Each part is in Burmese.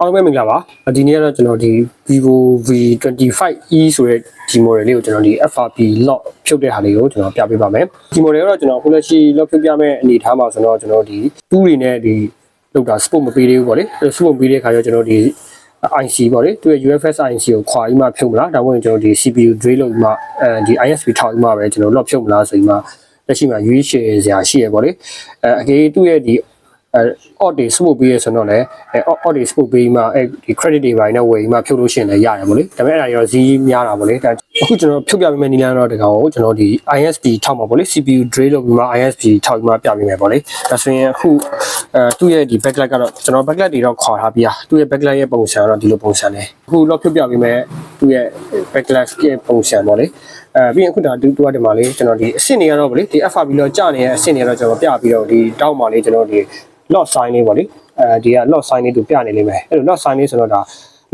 အားလုံးပဲမင်္ဂလာပါဒီနေ့ကတော့ကျွန်တော်ဒီ Vivo V25e ဆိုတဲ့ဒီ model လေးကိုကျွန်တော်ဒီ FRP lock ဖြုတ်တဲ့ဟာလေးကိုကျွန်တော်ပြပေးပါမယ်ဒီ model ကတော့ကျွန်တော်ခုလက်ရှိ lock ဖြုတ်ပြမဲ့အနေထားမှာဆိုတော့ကျွန်တော်ဒီတူးတွေနဲ့ဒီလောက်တာ support မပေးသေးဘူးပေါ့လေ support ပေးတဲ့ခါကျတော့ကျွန်တော်ဒီ IC ပေါ့လေသူရဲ့ UFS IC ကိုခွာပြီးမှဖြုတ်မလားဒါမှမဟုတ်ကျွန်တော်ဒီ CPU drain လို့ပြီးမှဒီ ISP ထောက်ပြီးမှပဲကျွန်တော် lock ဖြုတ်မလားဆိုပြီးမှလက်ရှိမှာရွေးချယ်စရာရှိရပေါ့လေအကေသူ့ရဲ့ဒီအော်ဒီ support ပေးရဆိုတော့လည်းအော်ဒီ support ပေးမှဒီ credit တွေပိုင်းနဲ့ဝယ်ပြီးမှဖြုတ်လို့ရှိရင်လည်းရတယ်ပေါ့လေဒါပေမဲ့အဲ့ဒါရောဈေးများတာပေါ့လေအခုကျွန်တော်ဖြုတ်ပြပေးမယ့်နည်းလမ်းတော့ဒီကောင်ကိုကျွန်တော်ဒီ ISP ထောက်မှာပေါ့လေ CPU drain လို့ပြီးမှ ISP ထောက်ပြီးမှပြပေးမယ်ပေါ့လေဒါဆိုရင်အခုသူ့ရဲ့ဒီ backlight ကတော့ကျွန်တော် backlight တွေတော့ခေါ်ထားပြီးသူ့ရဲ့ backlight ရဲ့ပုံစံကတော့ဒီလိုပုံစံနဲ့အခုတော့ဖြုတ်ပြပေးမယ်သူ့ရဲ့ backlight ရဲ့ပုံစံပေါ့လေပြီးရင်အခုဒါတူကဒီမှာလေးကျွန်တော်ဒီအဆင့်တွေကတော့ဗောလေဒီ FRP တော့ကြာနေတဲ့အဆင့်တွေကတော့ကျွန်တော်ပြပြီးတော့ဒီတောက်မှာလေးကျွန်တော်ဒီ lock sign လေးပေါ့လေဒီက lock sign လေးတူပြနေလိမ့်မယ်အဲ့လို lock sign လေးဆိုတော့ဒါ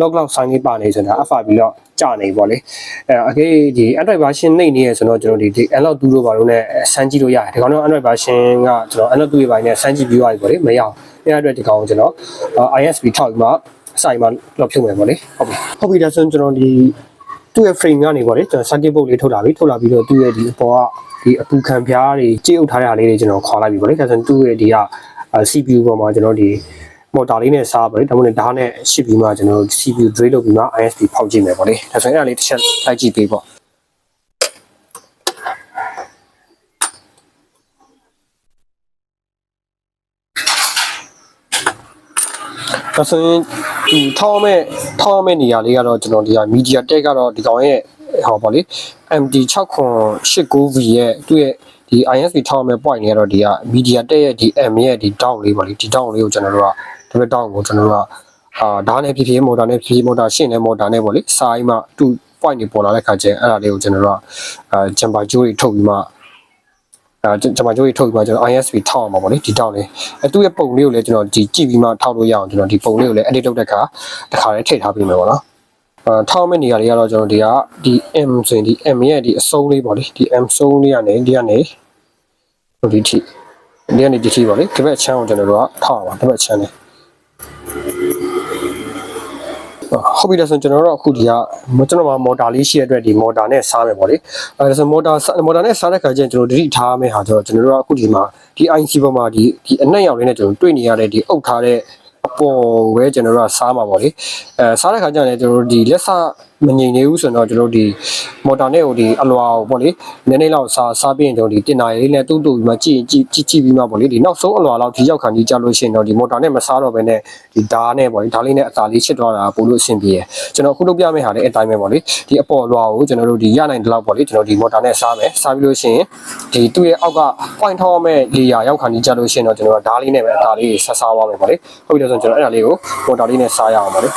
lock sign လေးပါနေဆိုတော့ FRP တော့ကြာနေပေါ့လေအကေဒီ Android version နှိမ့်နေရဆိုတော့ကျွန်တော်ဒီ unlock 2လို့ပါလို့နဲ့စမ်းကြည့်လို့ရတယ်ဒီကောင်တော့ Android version ကကျွန်တော် unlock 2ရဲ့ဘိုင်းနဲ့စမ်းကြည့်ပြီးသွားပြီပေါ့လေမရအောင်အဲ့အတွက်ဒီကောင်ကိုကျွန်တော် ISP ထောက်ပြီးမှစိုက်မှ lock ဖြုတ်မယ်ပေါ့လေဟုတ်ပြီဒါဆိုရင်ကျွန်တော်ဒီသူ့ရဲ့ frame ကနေပေါ့လေကျွန်တော် circuit board လေးထုတ်လာပြီးတော့သူ့ရဲ့ဒီအပေါ်ကဒီအပူခံပြားတွေကြေးဥထားတဲ့အားလေးတွေကျွန်တော်ခေါ်လိုက်ပြီပေါ့လေဒါဆိုရင်သူ့ရဲ့ဒီကCPU ပေါ်မှာကျွန်တော်ဒီမော်တာလေးနဲ့စားပါလေဒါမှမဟုတ်ဓာတ်နဲ့ရှစ်ပြီးမှကျွန်တော် CPU drain လုပ်ပြီးမှ ISP ဖောက်ကြည့်မယ်ပေါ့လေဒါဆိုရင်အဲ့ဒါလေးတစ်ချက်လိုက်ကြည့်ပေးပေါ့ဒါဆိုရင်ဒီထောင်းမဲ့နေရာလေးကတော့ကျွန်တော်ဒီက MediaTek ကတော့ဒီကောင်ရဲ့ဟောပေါ့လေ MD6989V ရဲ့သူ့ရဲ့ဒီ ISP ထောက်မဲ့ point တွေကတော့ဒီက MediaTek ရဲ့ဒီ M ရဲ့ဒီ down လေးပေါ့လေဒီ down လေးကိုကျွန်တော်တို့ကဒီဘက် down ကိုကျွန်တော်တို့ကဓာတ်နဲ့ဖြည်းမော်တာနဲ့ဖြည်းမော်တာရှင်းနဲ့မော်တာနဲ့ပေါ့လေစာအိမ်မှာသူ point တွေပေါ်လာတဲ့ခါကျရင်အဲ့ဒါလေးကိုကျွန်တော်တို့ကဂျမ်ပါဂျိုးတွေထုတ်ပြီးမှဂျမ်ပါဂျိုးတွေထုတ်ပြီးမှကျွန်တော် ISP ထောက်အောင်ပါပေါ့လေဒီ down လေးသူ့ရဲ့ပုံလေးကိုလည်းကျွန်တော်ဒီကြည့်ပြီးမှထောက်လို့ရအောင်ကျွန်တော်ဒီပုံလေးကိုလည်း edit လုပ်တဲ့အခါတစ်ခါလေးထည့်ထားပေးမယ်ပေါ့နော်ထောက်မဲ့နေရာလေးကတော့ကျွန်တော်ဒီ M ဆိုရင်ဒီ M ရဲ့ဒီအစုံးလေးပေါ့လေဒီ M စုံးလေးကနေဒီကနေဒီထိပေါ့လေဒီဘက်ချမ်းကိုကျွန်တော်တို့ကထောက်အောင်ပါဒီဘက်ချမ်းလေးဟုတ်ပြီဒါဆိုကျွန်တော်တို့အခုဒီကကျွန်တော်မှာမော်တာလေးရှိရတဲ့အတွက်ဒီမော်တာနဲ့စားမယ်ပေါ့လေဒါဆိုမော်တာနဲ့စားတဲ့ခါကျရင်ကျွန်တော်ဒီထားမယ်ဟာကျွန်တော်တို့ကအခုဒီမှာဒီ IC ပေါ်မှာဒီအနက်ရောင်လေးနဲ့ကျွန်တော်တွေ့နေရတဲ့ဒီအုပ်ထားတဲ့အပေါ်ပဲကျွန်တော်တို့ကစားမှာပေါ့လေစားတဲ့ခါကျရင်ကျွန်တော်တို့ဒီလက်စမငြိမ်နေဘူးဆိုတော့ကျွန်တော်တို့ဒီမော်တာနဲ့ဟိုဒီအလွာကိုပေါ့လေနည်းနည်းလောက်စားပြီးရင်ကျွန်တော်ဒီတင်နာလေးနဲ့တူးပြီးမှကြည့်ပြီးမှပေါ့လေဒီနောက်ဆုံးအလွာလောက်ဒီရောက်ခံကြီးကြလို့ရှိရင်တော့ဒီမော်တာနဲ့မစားတော့ဘဲနဲ့ဒီဓာတ်နဲ့ပေါ့လေဓာတ်လေးနဲ့အသာလေးချစ်သွားတာပို့လို့အဆင်ပြေရကျွန်တော်အခုလုပ်ပြမယ့်ဟာလေးအတိုင်းပဲပေါ့လေဒီအပေါ်အလွာကိုကျွန်တော်တို့ဒီရနိုင်တဲ့လောက်ပေါ့လေကျွန်တော်ဒီမော်တာနဲ့စားမယ်စားပြီးလို့ရှိရင်ဒီသူ့ရဲ့အောက်က point ထောက်မဲ့လေယာရောက်ခံကြီးကြလို့ရှိရင်တော့ကျွန်တော်ဓာတ်လေးနဲ့ပဲအသာလေးဆက်စားသွားမယ်ပေါ့လေဟုတ်ပြီလို့ဆိုကျွန်တော်အဲ့ဒါလေးကိုမော်တာလေးနဲ့စားရအောင်ပေါ့လေ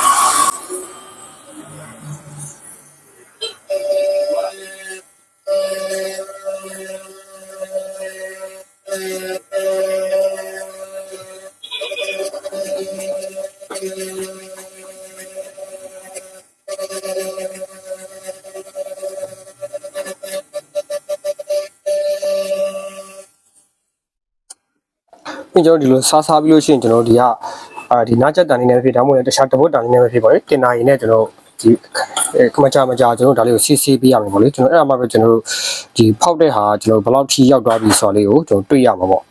ကျွန်တော်ဒီလိုစားပြီးလို့ရှိရင်ကျွန်တော်ဒီကဒီနားချက်တန်လေးနဲ့ဖြစ်ဒါမှမဟုတ်လည်းတခြားတပုတ်တန်လေးနဲ့ဖြစ်ပါလေတင်နာရင်နဲ့ကျွန်တော်ဒီခမချာကျွန်တော်ဒါလေးကိုစီးပေးရမယ်ပေါ့လေကျွန်တော်အဲ့ဒါမှပဲကျွန်တော်တို့ဒီဖောက်တဲ့ဟာကျွန်တော်ဘယ်လောက်ထိရောက်သွားပြီဆိုတော့လေးကိုကျွန်တော်တွေ့ရမှာပေါ့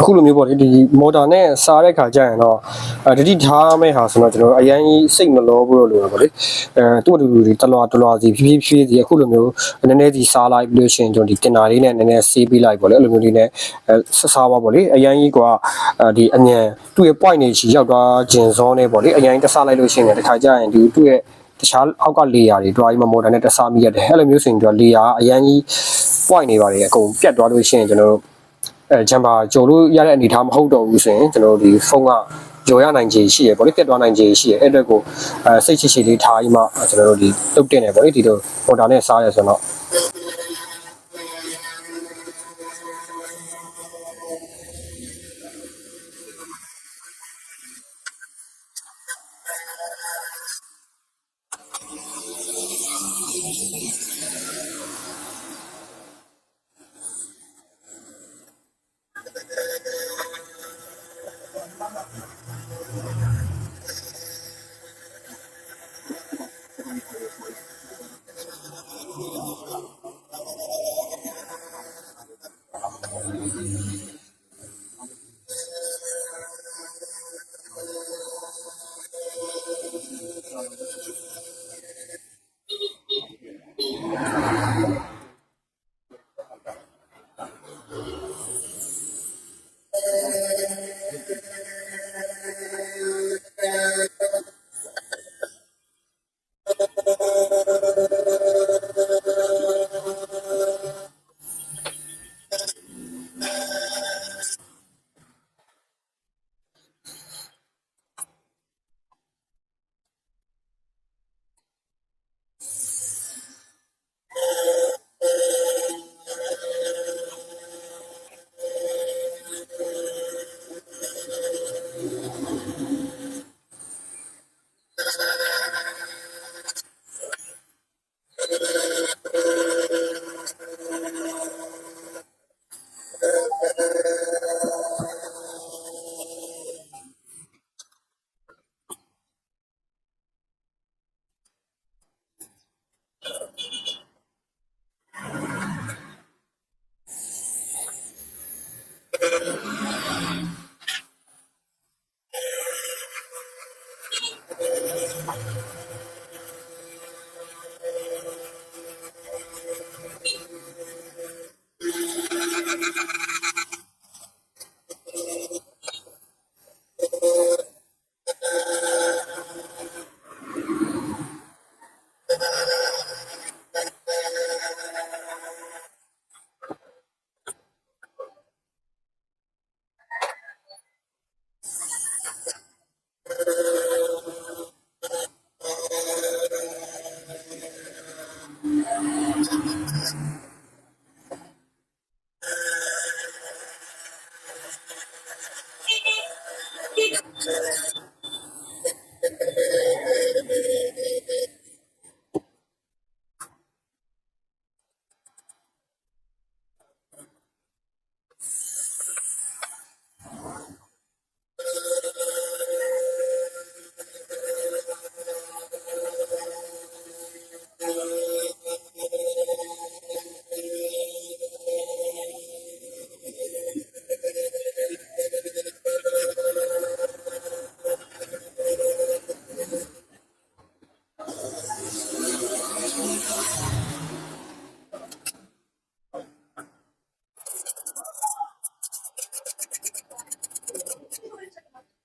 အခုလိုမျိုးပေါ့လေဒီမော်တာနဲ့စားတဲ့ခါကျရင်တော့တတိထားမဲ့ဟာဆိုတော့ကျွန်တော်အရင်ကြီးစိတ်မလောဘူးလို့ပေါ့လေသူ့တူဒီတလွာစီဖြည်းဖြည်းစီအခုလိုမျိုးနည်းနည်းစီစားလိုက်ပြီးလို့ရှိရင်ကျွန်တော်ဒီတင်နာလေးနဲ့နည်းနည်းဆေးပေးလိုက်ပေါ့လေအဲ့လိုမျိုးလေးနဲ့စားပါပေါ့လေအရင်ကြီးကဒီအញ្ញံသူ့ရဲ့ point တွေချီရောက်သွားခြင်းစောနဲ့ပေါ့လေအရင်တစားလိုက်လို့ရှိရင်တခါကျရင်ဒီသူ့ရဲ့တခြားအောက်ကလေယာတွေတွားပြီးမော်တာနဲ့တစားမိရတယ်အဲ့လိုမျိုးဆိုရင်တော့လေယာအရင်ကြီး point နေပါတယ်အကုန်ပြတ်သွားလို့ရှိရင်ကျွန်တော်တို့ဂျမ်ပါကြော်လို့ရတဲ့အနေအထားမဟုတ်တော့ဘူးဆိုရင်ကျွန်တော်တို့ဒီဖုန်းကကြော်ရနိုင်ခြေရှိရပေါ့လေပြတ်သွားနိုင်ခြေရှိရအဲ့အတွက်ကိုစိတ်ချလေးထားပြီးမှကျွန်တော်တို့ဒီတုတ်တင်နေပေါ့လေဒီလိုပေါ်တာနဲ့စားရဆိုတော့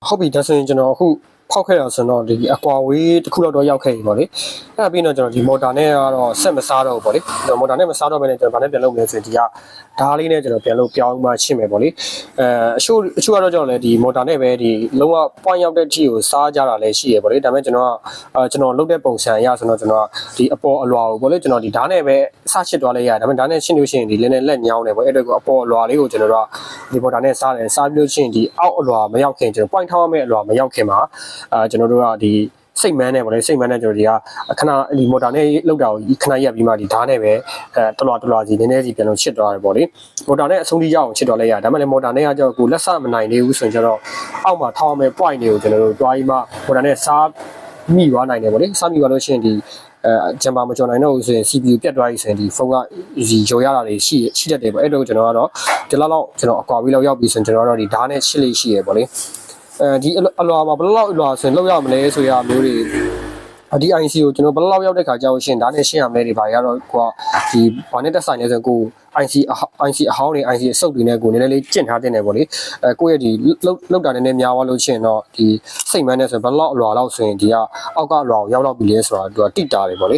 ဟုတ်ပြီဒါဆိုရင်ကျွန်တော်အခုဖောက်ခဲ့တာဆိုတော့ဒီအကွာဝေးတစ်ခုလောက်တော့ရောက်ခဲ့ပြီပေါ့လေအဲ့ဒါပြီးတော့ကျွန်တော်ဒီမော်တာနဲ့ကတော့ဆက်မစားတော့ဘူးပေါ့လေမော်တာနဲ့မစားတော့ဘဲနဲ့ကျွန်တော်ဗာနဲ့ပြန်လုပ်မယ်ဆိုရင်ဒီကဓားလေးနဲ့ကျွန်တော်ပြန်လုပ်ပြောင်းမှရှင်းမယ်ပေါ့လေအချို့ကတော့ကျွန်တော်လည်းဒီမော်တာနဲ့ပဲဒီလုံးဝ point ရောက်တဲ့ G ကိုစားကြတာလည်းရှိရပေါ့လေဒါပေမဲ့ကျွန်တော်လုပ်တဲ့ပုံစံအရဆိုတော့ကျွန်တော်ဒီအပေါ်အလွာကိုပေါ့လေကျွန်တော်ဒီဓားနဲ့ပဲစချစ်သွားလိုက်ရတယ်ဒါပေမဲ့ဓားနဲ့ရှင်းလို့ရှိရင်ဒီလည်းနဲ့လက်ညောင်းတယ်ပေါ့အဲ့အတွက်ကိုအပေါ်အလွာလေးကိုကျွန်တော်တို့ကဒီမော်တာနဲ့စားတယ်စားပြီးလို့ရှိရင်ဒီအောက်အလွာမရောက်ခင်ကျွန်တော် point ထောက်ရမယ့်အလွာမရောက်ခင်မှာကျွန်တော်တို့ကဒီစိတ်မန်းနဲ့ဗောလေစိတ်မန်းနဲ့ကျွန်တော်ဒီကခဏဒီမော်တာနဲ့လောက်တာကိုခဏရက်ပြီးမှဒီဓာတ်နဲ့ပဲတလွာစီနည်းနည်းစီပြန်လို့ချစ်သွားတယ်ဗောလေမော်တာနဲ့အဆုံးထိရအောင်ချစ်သွားလိုက်ရဒါမှလည်းမော်တာနဲ့ကကြောက်ကိုလက်ဆမနိုင်သေးဘူးဆိုရင်ကျတော့အောက်မှာထောက်ရမယ့် point တွေကိုကျွန်တော်တို့တွားပြီးမှမော်တာနဲ့စားမိသွားနိုင်တယ်ဗောလေစားမိသွားလို့ရှိရင်ဒီ ဂျမ်ပါမကျော်နိုင်တော့ဘူးဆိုရင် CPU ပြတ်သွားပြီဆိုရင်ဒီဖုန်းကဒီရောရတာတွေရှိတတ်တယ်ပေါ့အဲ့တော့ကျွန်တော်ကတော့ဒီလောက်ကျွန်တော်အကွာပြီးလောက်ရောက်ပြီဆိုရင်ကျွန်တော်ကတော့ဒီဓာတ်နဲ့ရှစ်လေးရှိရပေါ့လေဒီအလွာမှာဘယ်လောက်အလွာဆိုရင်လောက်ရမလဲဆိုရမျိုးတွေဒီ IC ကိုကျွန်တော်ဘယ်လောက်ရောက်တဲ့ခါကျတော့ရှင်ဒါနဲ့ရှင်းရမလဲဒီဘာရတော့ကိုကဒီဘာနဲ့တက်ဆိုင်နေဆိုရင်ကို IC အဟောင်းတွေ IC အစုပ်တွေနဲ့ကိုနည်းနည်းလေးကျင့်ထားတဲ့နေပေါ့လေကိုယ့်ရဲ့ဒီလောက်တာနည်းနည်းများသွားလို့ရှင်တော့ဒီစိတ်မန်းနဲ့ဆိုရင်ဘယ်လောက်အလွာလောက်ဆိုရင်ဒီကအောက်ကအလွာကိုရောက်တော့ပြီလဲဆိုတော့သူကတိတာတယ်ပေါ့လေ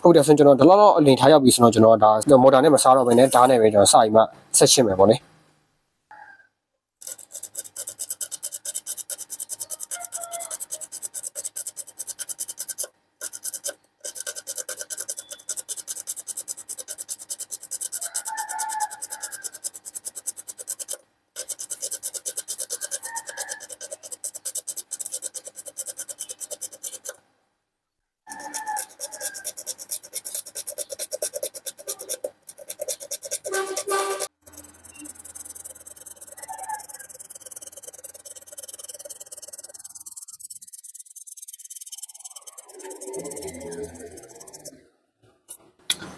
ဟုတ်တယ်ဆိုရင်ကျွန်တော်ဒီလောက်အလင်ထားရောက်ပြီဆိုတော့ကျွန်တော်ဒါမော်တာနဲ့မစားတော့ဘဲနဲ့ဓာတ်နဲ့ပဲကျွန်တော်စပြီးမှဆက်ရှင်းမယ်ပေါ့လေ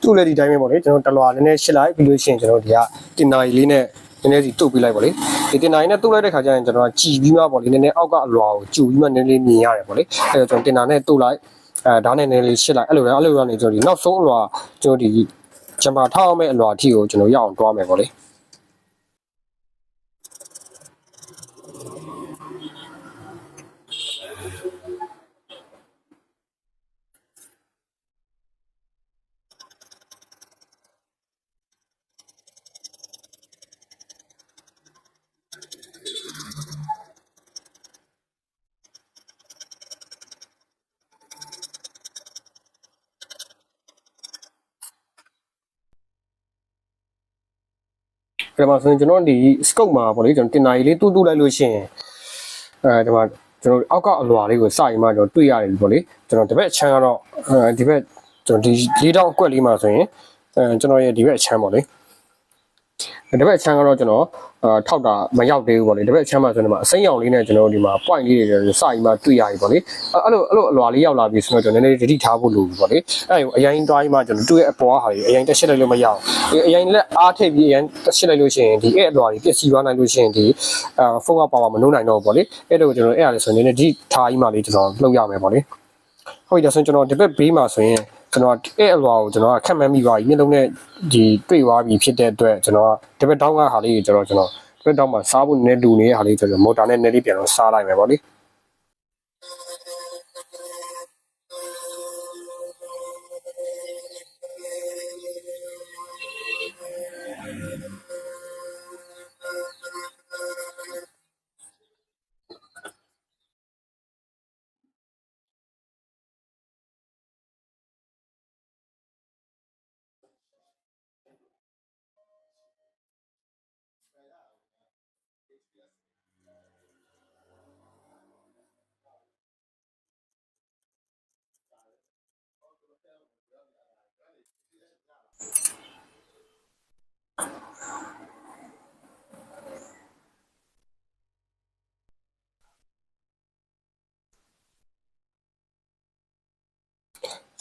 သူ့လည်းဒီတိုင်းပဲပေါ့လေကျွန်တော်တလွာနည်းနည်းရှစ်လိုက်ပြီးလို့ရှိရင်ကျွန်တော်ဒီကတင်နာရီလေးနဲ့နည်းနည်းစီတုတ်ပြီးလိုက်ပေါ့လေဒီတင်နာရီနဲ့တုတ်လိုက်တဲ့ခါကျရင်ကျွန်တော်ကြည်ပြီးမှပေါ့လေနည်းနည်းအောက်ကအလွာကိုကျူပြီးမှနည်းနည်းမြင်ရတယ်ပေါ့လေအဲတော့ကျွန်တော်တင်နာနဲ့တုတ်လိုက်ဒါနဲ့နည်းနည်းလေးရှစ်လိုက်အဲ့လိုကနေကျွန်တော်ဒီနောက်ဆုံးအလွာကျွန်တော်ဒီဂျမ်ပါထောက်အောင်မဲ့အလွာအထိကိုကျွန်တော်ရအောင်တွားမယ်ပေါ့လေဒီမှာဆိုရင်ကျွန်တော်ဒီ scope မှာပေါ့လေကျွန်တော်တင်နာရီလေးတူးလိုက်လို့ရှိရင်ဒီမှာကျွန်တော်အောက်ကအလွာလေးကိုစရင်မှကျွန်တော်တွေ့ရတယ်ပေါ့လေကျွန်တော်ဒီဘက်အချမ်းကတော့ဒီဘက်ကျွန်တော်ဒီလေးတောင်အကွက်လေးမှာဆိုရင်ကျွန်တော်ရဲ့ဒီဘက်အချမ်းပေါ့လေဒီဘက်အချမ်းကတော့ကျွန်တော်ထောက်တာမရောက်သေးဘူးပေါ့လေဒီဘက်အချမ်းမှာဆိုရင်ဒီမှာအစိမ်းရောင်လေးနဲ့ကျွန်တော်ဒီမှာ point လေးတွေစရင်မှတွေ့ရပြီပေါ့လေအဲ့လိုအလွာလေးရောက်လာပြီဆိုတော့ကျွန်တော်နည်းနည်းတိထားဖို့လိုပြီပေါ့လေအဲ့အရင်တွားမှကျွန်တော်တွေ့ရဲ့အပေါ်ဟာတွေအရင်တက်ရှစ်လိုက်လို့မရအောင်အရင်လက်အားထိပ်ပြီးအရင်တက်ရှစ်လိုက်လို့ရှိရင်ဒီအဲ့အလွာတွေပြည့်စည်သွားနိုင်လို့ရှိရင်ဒီဖုန်းကပါမနှုံးနိုင်တော့ဘူးပေါ့လေအဲ့တော့ကျွန်တော်အဲ့ဒါလေးဆိုရင်နည်းနည်းဒီထားကြီးမှလေးကျွန်တော်လှုပ်ရမယ်ပေါ့လေဟုတ်ပြီဒါဆိုရင်ကျွန်တော်ဒီဘက်ဘေးမှာဆိုရင်ကျွန်တော်အဲ့အလွာကိုကျွန်တော်ခက်မှန်းမိပါပြီမျက်လုံးနဲ့ဒီတွေ့သွားပြီဖြစ်တဲ့အတွက်ကျွန်တော်ဒီဘက်တောင်းကဟာလေးကိုကျွန်တော်ဒီဘက်တောင်းမှာစားဖို့နည်းတူနေတဲ့ဟာလေးကျွန်တော်မော်တာနဲ့နည်းလေးပြန်တော့စားလိုက်မယ်ပေါ့လေ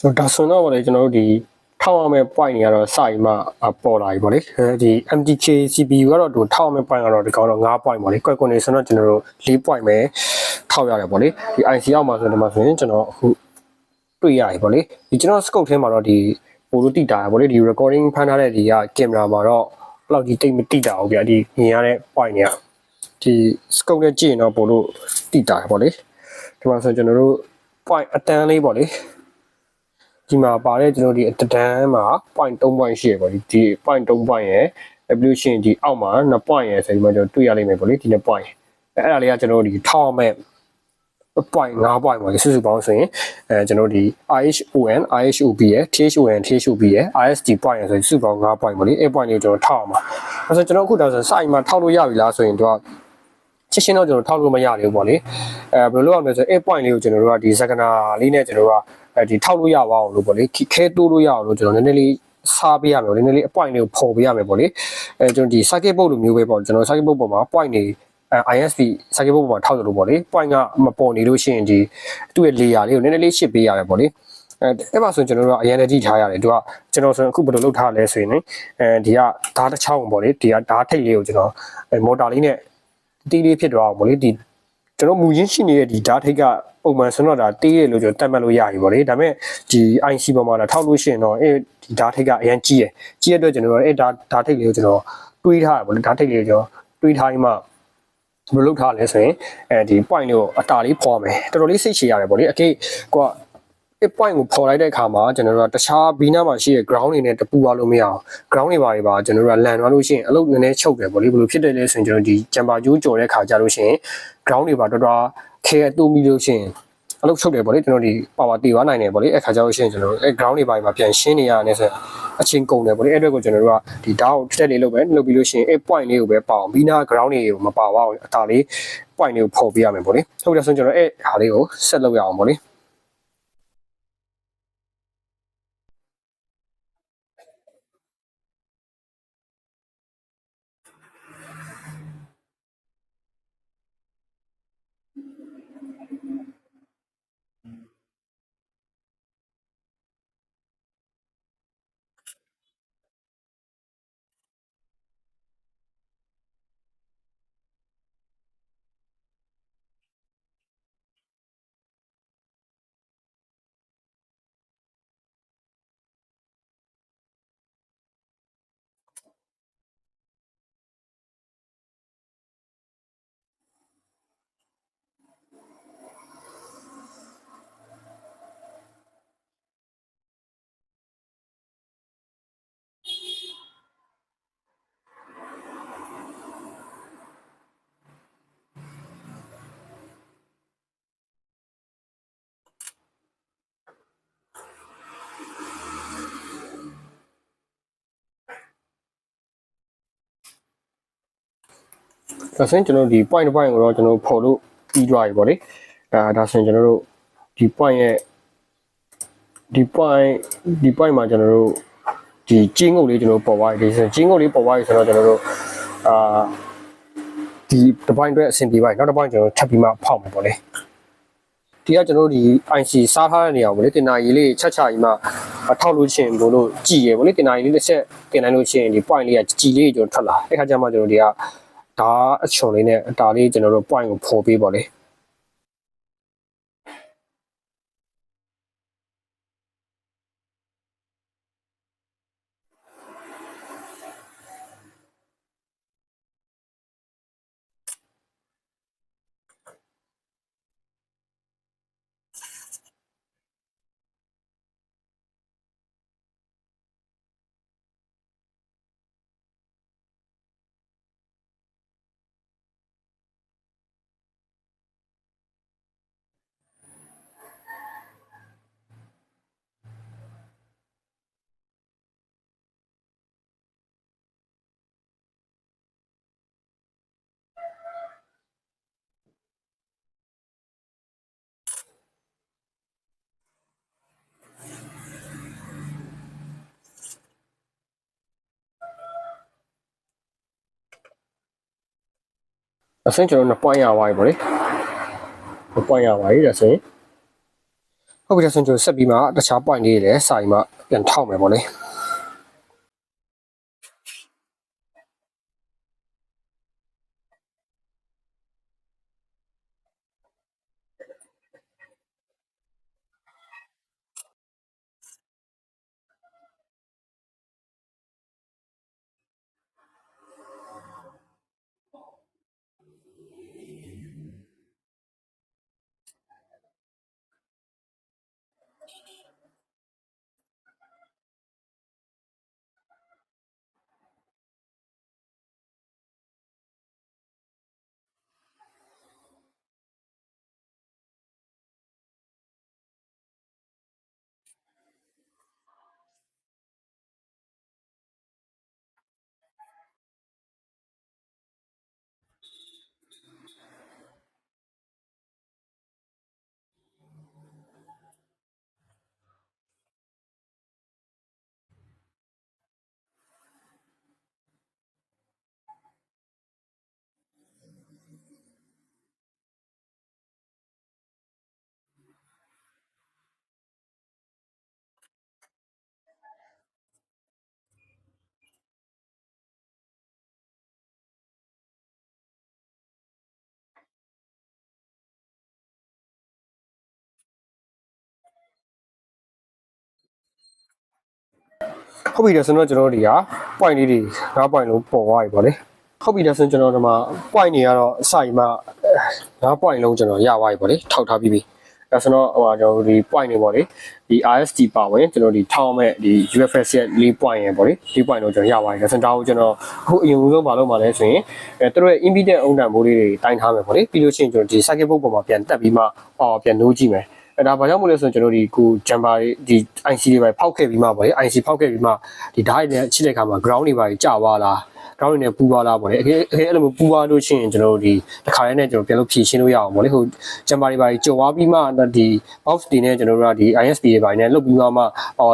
ဆိုတော့ဒါဆိုတော့ဗောလေကျွန်တော်တို့ဒီထောက်အောင်မဲ့ point တွေကတော့စရင်မှပေါ်လာပြီဗောလေဒီ MTK CPU ကတော့ဒီထောက်အောင်မဲ့ point ကတော့ဒီကောင်တော့9 point ဗောလေကွက်ကွန်နေဆိုတော့ကျွန်တော်တို့4 point ပဲထောက်ရတယ်ဗောလေဒီ IC အောက်မှာဆိုဒီမှာဆိုရင်ကျွန်တော်အခုတွေ့ရတယ်ဗောလေဒီကျွန်တော် scope ထဲမှာတော့ဒီပိုလို့တိတာဗောလေဒီ recording ဖမ်းထားတဲ့ဒီကကင်မရာမှာတော့ဘယ်လောက်ကြီးတိတ်မတိတာဟုတ်ဗျာဒီမြင်ရတဲ့ point တွေကဒီ scope နဲ့ကြည့်ရင်တော့ပိုလို့တိတာဗောလေဒီမှာဆိုကျွန်တော်တို့ point အတန်းလေးဗောလေဒီမှာပါတဲ့ကျွန်တော်ဒီအတန်းမှာ point 3 point ရှိရပေါ့ဒီ point 3 point ရယ် evolution ဒီအောက်မှာ2 point ရယ်ဆိုဒီမှာကျွန်တော်တွေ့ရလိမ့်မယ်ပေါ့လေဒီ2 point အဲ့ဒါလေးကကျွန်တော်ဒီထောက်မဲ့ point 5 point ပေါ့စုစုပေါင်းဆိုရင်ကျွန်တော်ဒီ IHON IHOB ရယ် THON THOB ရယ် ISD point ရယ်ဆိုစုစုပေါင်း5 point ပေါ့လေအဲ့ point တွေကိုကျွန်တော်ထောက်အောင်ပါအဲ့ဆိုကျွန်တော်အခုဒါဆိုစအိမ်မှာထောက်လို့ရပြီလားဆိုရင်တော့ချက်ချင်းတော့ကျွန်တော်ထောက်လို့မရသေးဘူးပေါ့လေဘယ်လိုလုပ်ရမလဲဆိုရင် point လေးကိုကျွန်တော်တို့ကဒီစက္ကနာလေးနဲ့ကျွန်တော်တို့ကဒီထောက်လို့ရပါအောင်လို့ပေါ့လေခဲတိုးလို့ရအောင်လို့ကျွန်တော်နည်းနည်းလေးစားပေးရမယ်နည်းနည်းလေး point လေးကိုဖော်ပေးရမယ်ပေါ့လေကျွန်တော်ဒီ circuit board လိုမျိုးပဲပေါ့ကျွန်တော် circuit board ပေါ်မှာ point တွေISP circuit board ပေါ်မှာထောက်တယ်လို့ပေါ့လေ point ကမပေါ်နေလို့ရှိရင်ဒီသူ့ရဲ့ layer လေးကိုနည်းနည်းလေးရှစ်ပေးရတယ်ပေါ့လေ အဲ့မှာဆိုကျွန်တော်တို့ကအရင်တည်းထားရတယ်သူကကျွန်တော်ဆိုအခုဘယ်လိုလုပ်ထားလဲဆိုရင်ဒီကဓာတ်တစ်ချောင်းပေါ့လေဒီကဓာတ်ထိတ်လေးကိုကျွန်တော်မော်တာလေးနဲ့တီးလေးဖြစ်သွားအောင်ပေါ့လေဒီကျွန်တော်မူရင်းရှိနေတဲ့ဒီဓာတ်ထိတ်ကပုံမှန်ဆိုတော့ဒါတေးရလို့ကျွန်တော်တတ်မှတ်လို့ရပြီပေါ့လေဒါပေမဲ့ဒီ IC ပေါ်မှာထောက်လို့ရှိရင်တော့ဒီဓာတ်ထိတ်ကအရင်ကြီးရတဲ့အတွက်ကျွန်တော်ဓာတ်ထိတ်လေးကိုကျွန်တော်တွေးထားရပေါ့လေဓာတ်ထိတ်လေးကိုကျွန်တော်တွေးထားပြီးမှဘယ်လိုလုပ်ထားလဲဆိုရင်ဒီ point လေးကိုအတာလေးဖော်မယ်တော်တော်လေးစိတ်ရှည်ရတယ်ပေါ့လေအကိကိုကpoint ကိုဖော်လိုက်တဲ့အခါမှာကျွန်တော်တို့ကတခြားဘီနာမှာရှိတဲ့ ground တွေနဲ့တပူသွားလို့မရအောင် ground တွေပါကျွန်တော်တို့ကလန်သွားလို့ရှိရင်အလုပ်နည်းနည်းချုပ်တယ်ပေါ့လေဘယ်လိုဖြစ်တယ်လဲဆိုရင်ကျွန်တော်ဒီ jumper ကျိုးကြော်တဲ့ခါကြလို့ရှိရင် ground တွေပါတော်တော်ခဲတူးပြီးလို့ရှိရင်အလုပ်ချုပ်တယ်ပေါ့လေကျွန်တော်ဒီ power တည်သွားနိုင်တယ်ပေါ့လေအခါကြလို့ရှိရင်ကျွန်တော်တို့ground တွေပါပြန်ရှင်းနေရတယ်ဆိုအချင်းကုန်တယ်ပေါ့လေအဲ့အတွက်ကိုကျွန်တော်တို့ကဒီဓာတ်ကိုတက်လေးလုပ်ပဲလုပ်ပြီးလို့ရှိရင်point လေးကိုပဲပေါအောင်ဘီနာ ground တွေကိုမပါအောင်အတာလေး point လေးကိုဖော်ပြရမယ်ပေါ့လေဟုတ်တယ်ဆိုရင်ကျွန်တော်ဟာလေးကိုဆက်လုပ်ရအောင်ပေါ့လေဒါဆိုရင်ကျွန်တော်ဒီ point ကိုတော့ကျွန်တော်ဖော်လို့ပြီးသွားပြီပေါ့လေဒါဆိုရင်ကျွန်တော်တို့ဒီ point ရဲ့ဒီ point မှာကျွန်တော်တို့ဒီကျင်းငုတ်လေးကျွန်တော်ပေါ်သွားပြီဒီဆိုကျင်းငုတ်လေးပေါ်သွားပြီဆိုတော့ကျွန်တော်တို့ဒီတစ်ပိုင်းအတွက်အဆင်ပြေပါနောက်တစ်ပိုင်းကျွန်တော်ထပ်ပြီးမှဖောက်မယ်ပေါ့လေဒီကကျွန်တော်တို့ဒီ IC စားထားတဲ့နေရာကိုလေတင်နာကြီးလေးချက်ချကြီးမှထောက်လို့ချင်းဘလို့ကြည်ရယ်ပေါ့လေတင်နာကြီးလေးတစ်ချက်တင်နိုင်လို့ချင်းဒီ point လေးကကြည်လေးကျွန်တော်ထွက်လာအဲ့ခါကျမှကျွန်တော်ဒီကဒါအချွန်လေးနဲ့အတာလေးကျွန်တော်တို့ point ကိုဖော်ပေးပေါ့လေအဆင့်ကျွန်တော်2 point ရသွားပြီပေါ့လေ2 point ရပါပြီဒါဆိုရင်ဟုတ်ပြီဒါဆိုရင်ကျွန်တော်ဆက်ပြီးမှတခြား point လေးတွေလည်းစာရီမှပြန်ထောက်မယ်ပေါ့လေ ဟုတ်ပြီဒါဆိုတော့ကျွန်တော်တို့ဒီက point လေးတွေ9 point လုံးပေါ်သွားပြီပေါ့လေဟုတ်ပြီဒါဆိုကျွန်တော်ဒီမှာ point တွေကတော့အစကြီးမှ9 point လုံးကျွန်တော်ရသွားပြီပေါ့လေထောက်ထားပြီးပြီဒါဆိုတော့ဟိုကျွန်တော်ဒီ point တွေပေါ့လေဒီ RST ပါဝင်ကျွန်တော်ဒီထောက်မဲ့ဒီ UFS ရဲ့4 point ရယ်ပေါ့လေ4 point လုံးကျွန်တော်ရသွားပြီဒါဆိုတော့ကျွန်တော်အခုအရင်ဆုံးမလုပ်ပါလဲဆိုရင်သူတို့ရဲ့ impedance အုံတန်မိုးလေးတွေတိုင်းထားမယ်ပေါ့လေပြီးလို့ရှိရင်ကျွန်တော်ဒီ circuit board ပေါ်မှာပြန်တက်ပြီးမှပြန်နှိုးကြည့်မယ်အဲ့ဒါဘာကြောင့်မို့လဲဆိုရင်ကျွန်တော်ဒီကို jumper ဒီ IC တွေပဲဖောက်ခဲ့ပြီးမှပေါ့လေ IC ဖောက်ခဲ့ပြီးမှဒီဓာတ်တွေနဲ့ချိတဲ့အခါမှာ ground တွေပါကြာသွားလား ground တွေနဲ့ပူသွားလားပေါ့လေအဲ့လိုမျိုးပူသွားလို့ရှိရင်ကျွန်တော်တို့ဒီတစ်ခါတည်းနဲ့ကျွန်တော်ပြန်လို့ဖြည့်ရှင်းလို့ရအောင်ပေါ့လေဟို jumper တွေပါကြော်သွားပြီးမှဒီ box တွေနဲ့ကျွန်တော်တို့ကဒီ ISP တွေပါနဲ့လုတ်ပြီးမှ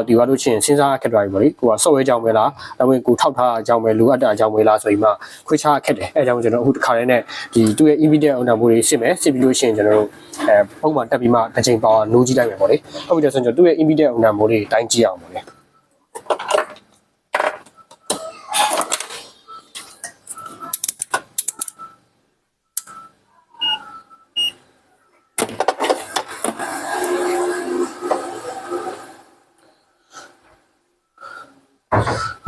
ဒီသွားလို့ရှိရင်စဉ်းစားခက်သွားပြီပေါ့လေကိုက software ကြောင့်ပဲလားဒါပေမဲ့ကိုထောက်ထားတာကြောင့်ပဲလိုအပ်တာအကြောင်းပဲလားဆိုပြီးမှခွဲခြားခက်တယ်အဲအကြောင်းကျွန်တော်အခုတစ်ခါတည်းနဲ့ဒီသူ့ရဲ့ impedance အောင်တန်ဖိုးတွေစစ်မယ်စစ်ပြီးလို့ရှိရင်ကျွန်တော်တို့ပုံမှန်တက်ပြီးမှတစ်ချိန်ပါနိုးကြည့်လိုက်မယ်ပေါ့လေဟုတ်ပြီဒါဆိုကျွန်တော်သူ့ရဲ့ impedance အောင်တန်ဖိုးတွေတိုင်းကြည့်အောင်ပေါ့လေ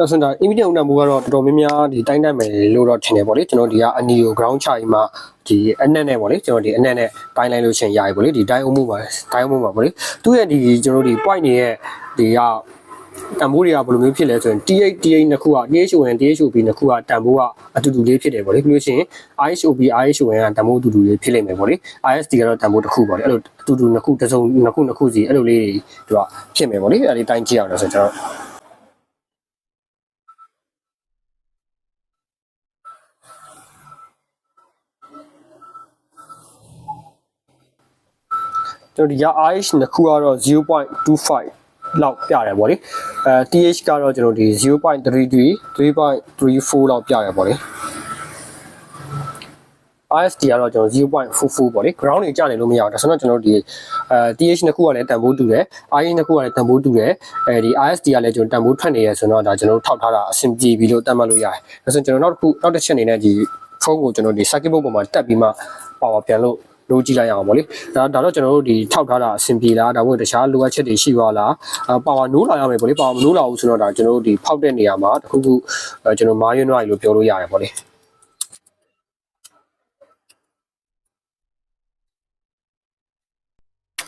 ဒါဆိုတော့ immediate ဦးနံမိုးကတော့တော်တော်များများဒီတိုင်းတိုင်းမယ်လို့တော့ထင်တယ်ပေါ့လေကျွန်တော်ဒီကအနီကို ground ချပြီးမှဒီအနက်နဲ့ပေါ့လေကျွန်တော်ဒီအနက်နဲ့တိုင်းလိုက်လို့ရှင်ရပြီပေါ့လေဒီတိုင်းအုံးမှုပါပေါ့လေသူ့ရဲ့ဒီကျွန်တော်ဒီ point တွေရဲ့ဒီကတန်ဖိုးတွေကဘယ်လိုမျိုးဖြစ်လဲဆိုရင် T8 နှစ်ခုက THON THOB နှစ်ခုကတန်ဖိုးကအတူတူလေးဖြစ်တယ်ပေါ့လေပြီးလို့ရှိရင် IHOB IHON ကတန်ဖိုးအတူတူလေးဖြစ်လိမ့်မယ်ပေါ့လေ ISD ကတော့တန်ဖိုးတစ်ခုပေါ့လေအဲ့လိုအတူတူနှစ်ခုတစ်စုံနှစ်ခုစီအဲ့လိုလေးသူကဖြစ်မယ်ပေါ့လေအဲ့ဒီတိုင်းကြည့်အောင်လို့ဆိုကျွန်တော်ကျွန်တော်ဒီက RH နှစ်ခုကတော့ 0.25 လောက်ပြတယ်ပေါ့လေTH ကတော့ကျွန်တော်ဒီ 0.33 3.34 လောက်ပြရပေါ့လေ ISD ကတော့ကျွန်တော် 0.44 ပေါ့လေ ground တွေကျနေလို့မရအောင်ဒါဆိုတော့ကျွန်တော်ဒီTH နှစ်ခုကလည်းတန်ဖိုးတူတယ် IH နှစ်ခုကလည်းတန်ဖိုးတူတယ်ဒီ ISD ကလည်းကျွန်တော်တန်ဖိုးထွက်နေရဆိုတော့ဒါကျွန်တော်ထောက်ထားတာအဆင်ပြေပြီလို့သတ်မှတ်လို့ရတယ်ဒါဆိုကျွန်တော်နောက်တစ်ချက်အနေနဲ့ဒီ phone ကိုကျွန်တော်ဒီ circuit board ပေါ်မှာတက်ပြီးမှ power ပြန်လို့လို့ကြည့်လိုက်ရအောင်ပေါ့လေဒါတော့ကျွန်တော်တို့ဒီထောက်ထားတာအဆင်ပြေလားဒါမှမဟုတ်တခြားလိုအပ်ချက်တွေရှိပါလားပါဝါနိုးလာရမယ်ပေါ့လေပါဝါမနိုးလာဘူးဆိုတော့ဒါကျွန်တော်တို့ဒီဖောက်တဲ့နေရာမှာတခုခုကျွန်တော်မားရွံ့သွားပြီလို့ပြောလို့ရတယ်ပေါ့လေ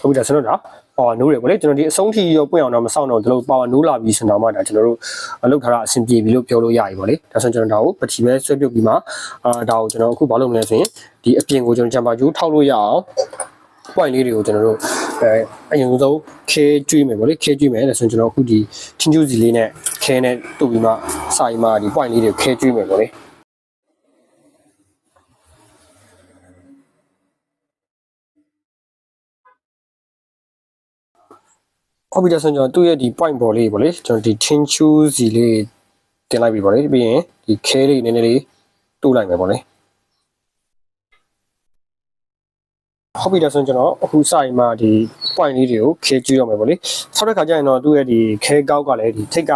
ဟုတ်ပြီဒါဆိုတော့ဒါပါဝါနိုးတယ်ပေါ့လေကျွန်တော်ဒီအဆုံးထိရောပွင့်အောင်တော့မဆောင်တော့ဒီလိုပါဝါနိုးလာပြီဆိုတော့မှဒါကျွန်တော်တို့လောက်ထားတာအဆင်ပြေပြီလို့ပြောလို့ရပြီပေါ့လေဒါဆိုကျွန်တော်ဒါကိုပတိပဲဆွဲပြုတ်ပြီးမှဒါကိုကျွန်တော်အခုဘာလုပ်မလဲဆိုရင်ဒီအပြင်ကိုကျွန်တော်ဂျမ်ပါဂျိုးထောက်လို့ရအောင် point လေးတွေကိုကျွန်တော်တို့အရင်ဆုံးခဲကျွေးမယ်ပေါ့လေခဲကျွေးမယ်ဒါဆိုရင်ကျွန်တော်အခုဒီထင်းကျူးစီလေးနဲ့ခဲနဲ့တုပ်ပြီးမှစာရီမှာဒီ point လေးတွေကိုခဲကျွေးမယ်ပေါ့လေဟုတ်ပြီဒါဆိုရင်ကျွန်တော်သူ့ရဲ့ဒီ point ပေါ်လေးပေါ့လေကျွန်တော်ဒီထင်းကျူးစီလေးတင်လိုက်ပြီပေါ့လေပြီးရင်ဒီခဲလေးနည်းနည်းလေးတိုးလိုက်မယ်ပေါ့လေဟုတ်ပြီဒါဆိုရင်ကျွန်တော်အခုစရင်မှဒီ point လေးတွေကိုခဲကျွေးရမယ်ပေါ့လေဆောက်တဲ့ခါကျရင်တော့သူ့ရဲ့ဒီခဲကောက်ကလည်းဒီထိတ်က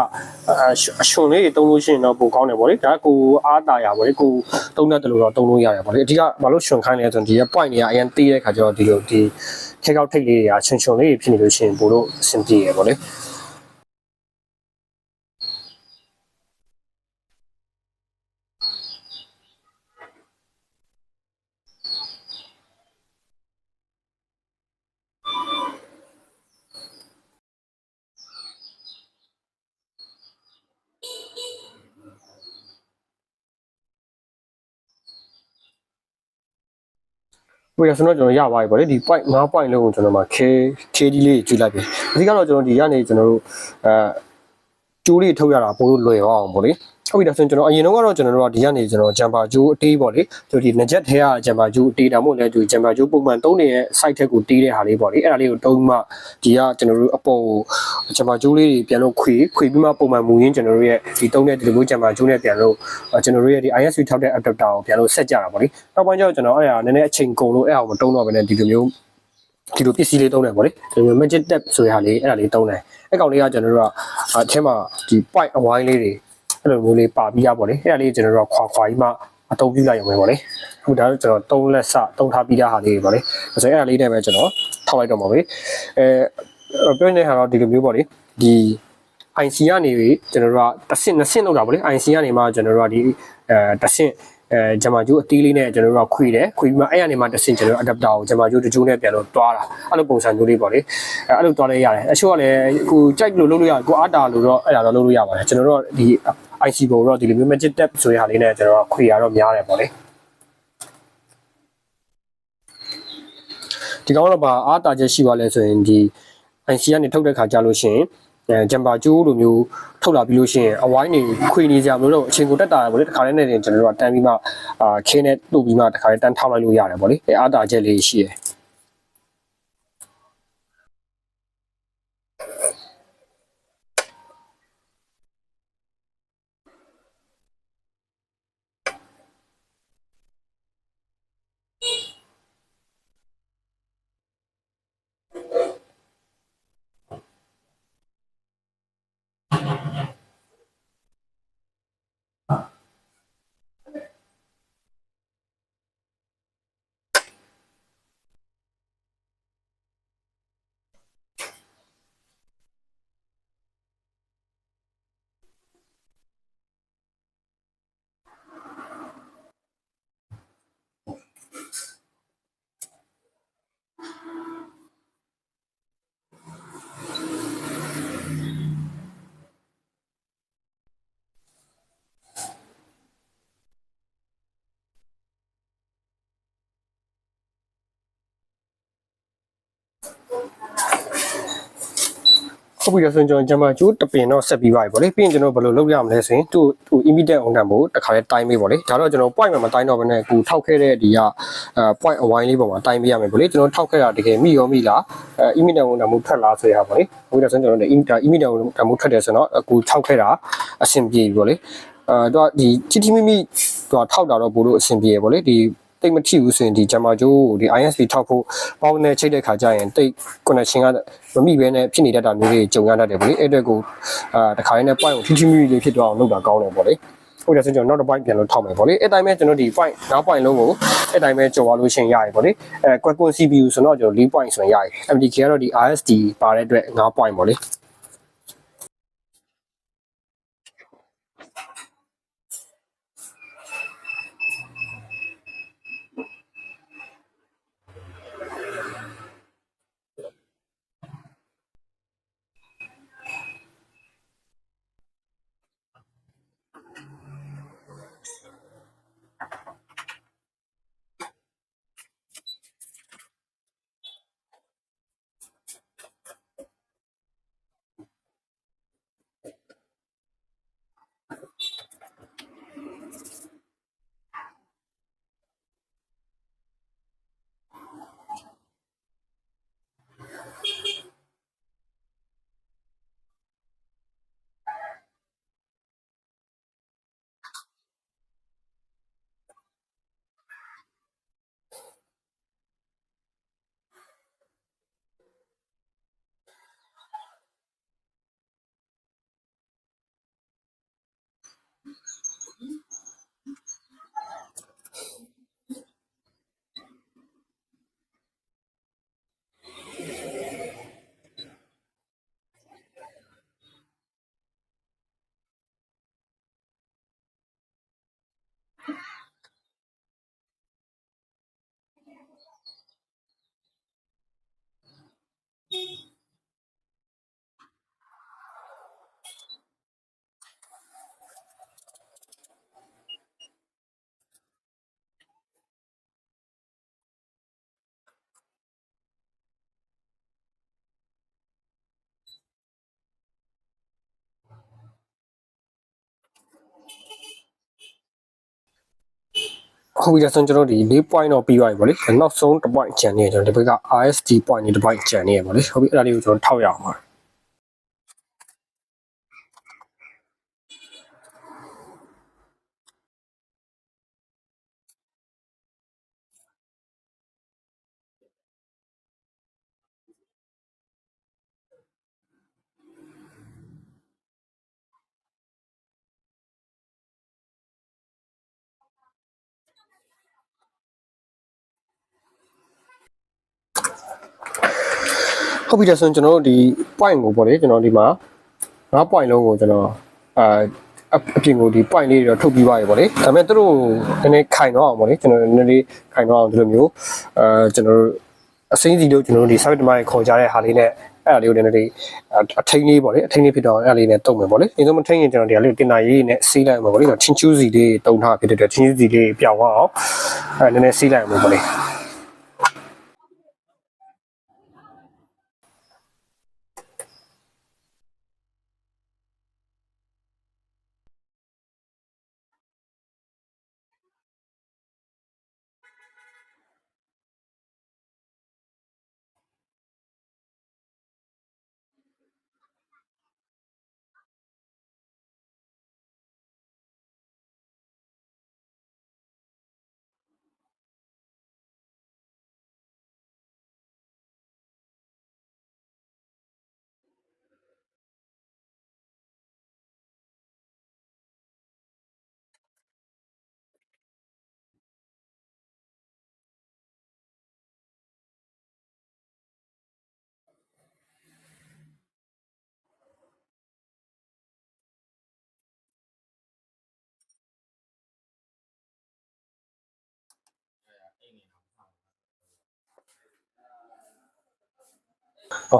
အရှင်လေးတွေတုံးလို့ရှိရင်တော့ပိုကောင်းတယ်ပေါ့လေဒါကိုအားတာရပေါ့လေကိုတုံးတတ်တယ်လို့တော့တုံးလို့ရတယ်ပေါ့လေအဓိကဘာလို့ရှင်ခိုင်းလဲဆိုရင်ဒီရဲ့ point တွေကအရင်တေးတဲ့ခါကျတော့ဒီလိုဒီခဲကောက်ထိတ်လေးတွေကရှင်လေးတွေဖြစ်နေလို့ရှိရင်ပို့လို့အဆင်ပြေရပေါ့လေဝေးရဆိုတော့ကျွန်တော်ရပါပြီပေါ့လေဒီ point 9 point လုံးကိုကျွန်တော်မှခဲဒီလေးကျွေးလိုက်ပြီအဓိကတော့ကျွန်တော်ဒီကနေကျွန်တော်တို့ကျိုးလေးထုတ်ရတာပို့လို့လွယ်အောင်ပေါ့လေဟုတ်ပြီဒါဆိုရင်ကျွန်တော်အရင်တော့ကတော့ကျွန်တော်တို့ကဒီကနေကျွန်တော်ဂျမ်ပါဂျိုးအတေးပေါ့လေဆိုဒီငကြက်ထဲကဂျမ်ပါဂျိုးအတေးတာမို့လဲဒီဂျမ်ပါဂျိုးပုံမှန်သုံးနေတဲ့ site ထက်ကိုတေးတဲ့ဟာလေးပေါ့လေအဲ့ဒါလေးကိုတုံးမှဒီကကျွန်တော်တို့အပေါ်ဂျမ်ပါဂျိုးလေးတွေပြန်လို့ခွေပြီးမှပုံမှန်မူရင်းကျွန်တော်တို့ရဲ့ဒီတုံးတဲ့ဒီလိုမျိုးဂျမ်ပါဂျိုးနဲ့ပြန်လို့ကျွန်တော်တို့ရဲ့ဒီ ISV ထောက်တဲ့ adapter ကိုပြန်လို့ဆက်ကြတာပေါ့လေနောက်ပိုင်းကျတော့ကျွန်တော်အဲ့ဒါနည်းနည်းအချိန်ကုန်လို့အဲ့အောင်မတုံးတော့ဘဲနဲ့ဒီလိုမျိုးဒီလိုပစ္စည်းလေးတုံးတယ်ပေါ့လေဒီလို magic tap ဆိုတဲ့ဟာလေးအဲ့ဒါလေးတုံးတယ်အဲ့ကောင်လေးကကျွန်တော်တို့ကအထဲမှာဒီ point အဝိုင်းလေးတွေအဲ့လိုမျိုးလေးပါပြီးရပါလေအဲ့ဒါလေးကျွန်တော်တို့ခွာပြီးမှအသုံးပြုလိုက်ရုံပဲပေါ့လေအခုဒါတော့ကျွန်တော်3လက်စတုံးထားပြီးသားဟာလေးတွေပေါ့လေဆိုတော့အဲ့ဒါလေးနဲ့ပဲကျွန်တော်ထောက်လိုက်တော့မှာပဲပြောနေတဲ့ဟာတော့ဒီလိုမျိုးပေါ့လေဒီ IC ကနေကျွန်တော်တို့ကတစ်ဆင့်နှစ်ဆင့်လောက်တာဗောလေ IC ကနေမှကျွန်တော်တို့ကဒီတစ်ဆင့်ဂျမာဂျိုးအသေးလေးနဲ့ကျွန်တော်တို့ကခွေတယ်ခွေပြီးမှအဲ့ကနေမှတစ်ဆင့်ကျွန်တော် adapter ကိုဂျမာဂျိုးတကြိုးနဲ့ပြန်လို့တွားတာအဲ့လိုပုံစံမျိုးလေးပေါ့လေအဲ့လိုတွားလဲရတယ်အချို့ကလည်းကိုကြိုက်လို့လုပ်လို့ရကိုအားတာလို့တော့အဲ့ဒါတော့လုပ်လို့ရပါတယ်ကျွန်တော်တို့ဒီ IC ပုံတော့ဒီလိုမျိုး magic tab ဆိုတဲ့ဟာလေးနဲ့ကျွန်တော်ခွေရတော့များတယ်ပေါ့လေဒီကောင်တော့ပါအားတာချက်ရှိပါလဲဆိုရင်ဒီ IC ကနေထုတ်တဲ့ခါကြလို့ရှိရင်ဂျမ်ပါကျိုးလိုမျိုးထုတ်လာပြီးလို့ရှိရင်အဝိုင်းနေခွေနေကြမလို့တော့အချိန်ကိုတက်တာဗောလေတစ်ခါတည်းနဲ့ကျွန်တော်တို့ကတန်းပြီးမှခင်းနဲ့တို့ပြီးမှတစ်ခါတည်းတန်းထောက်လိုက်လို့ရတယ်ဗောလေအဲအားတာချက်လေးရှိတယ်ဟုတ်ပြီဆိုရင်ကျွန်တော်ဂျမ်မာကျိုးတပင်တော့ဆက်ပြီးပါပြီဗောလေပြီးရင်ကျွန်တော်ဘယ်လိုလုပ်ရမလဲဆိုရင်သူ့ immediate on time ကိုတစ်ခါလေးတိုင်းပေးဗောလေဒါတော့ကျွန်တော် point မှာမတိုင်းတော့ဘဲနဲ့ကိုထောက်ခဲ့တဲ့ဒီကpoint အဝိုင်းလေးပေါ်မှာတိုင်းပေးရမယ်ဗောလေကျွန်တော်ထောက်ခဲ့တာတကယ်မိရောမိလားimmediate on time ကိုထွက်လာဆိုရပါဗောလေဟုတ်တယ်ဆိုရင်ကျွန်တော်လည်း immediate on time ကိုထွက်တယ်ဆိုတော့ကိုထောက်ခဲ့တာအဆင်ပြေပြီဗောလေတော့ဒီချီမိမိတော့ထောက်တာတော့ဘို့လို့အဆင်ပြေရဗောလေဒီတိတ်မထိဘူးဆိုရင်ဒီဂျမ်မာဂျိုးဒီ ISP ထောက်ဖို့ပေါင်းနဲ့ချိတ်တဲ့ခါကျရင်တိတ် connection ကမမိဘဲနဲ့ဖြစ်နေတတ်တာမျိုးတွေကြုံရတတ်တယ်ဗောလေအဲ့အတွက်ကိုတခါရင်းနဲ့ point ကိုထိထိမိမိလေးဖြစ်သွားအောင်လုပ်တာကောင်းတယ်ဗောလေဟုတ်တယ်ဆိုကျွန်တော်နောက်တစ် point ပြန်လို့ထောက်မယ်ဗောလေအဲ့တိုင်းပဲကျွန်တော်ဒီ point နောက် point လုံးကိုအဲ့တိုင်းပဲကြော်သွားလို့ရှင်ရရဗောလေQualcomm CPU ဆိုတော့ကျွန်တော်4 point ဆိုရင်ရရ MTK ကတော့ဒီ RSD ပါတဲ့အတွက်5 point ဗောလေဟုတ်ပြီဆိုကျွန်တော်ဒီ4 point တော့ပြီးသွားပြီဗောလေနောက်ဆုံးတစ် point ကျန်နေတယ်ကျွန်တော်ဒီဘက်က RSD point နဲ့တစ် point ကျန်နေရဗောလေဟုတ်ပြီအဲ့ဒါလေးကိုကျွန်တော်ထောက်ရအောင်ပါဟုတ်ပြီဆိုရင်ကျွန်တော်တို့ဒီ point ကိုပေါ့လေကျွန်တော်ဒီမှာ 5 point လုံးကိုကျွန်တော်အပြင်ကိုဒီ point လေးတွေတော့ထုတ်ပြီးသွားပြီပေါ့လေဒါပေမဲ့သူတို့နည်းနည်းခိုင်တော့အောင်ပေါ့လေကျွန်တော်နည်းနည်းလေးခိုင်တော့အောင်ဒီလိုမျိုးကျွန်တော်တို့အစိမ်းစီလို့ကျွန်တော်တို့ဒီ service တမိုင်းခေါ်ကြတဲ့ဟာလေးနဲ့အဲ့ဒါလေးကိုနည်းနည်းလေးအထိန်းလေးပေါ့လေအထိန်းလေးဖြစ်တော့အဲ့ဒါလေးနဲ့တုံမယ်ပေါ့လေအရင်ဆုံးမထိန်းရင်ကျွန်တော်ဒီဟာလေးတင်နာရေးနဲ့စီးလိုက်မှာပေါ့လေချင်းချူးစီလေးတုံထားဖြစ်တဲ့ချင်းချူးစီလေးပြောင်းအောင်နည်းနည်းစီးလိုက်မှာပေါ့လေ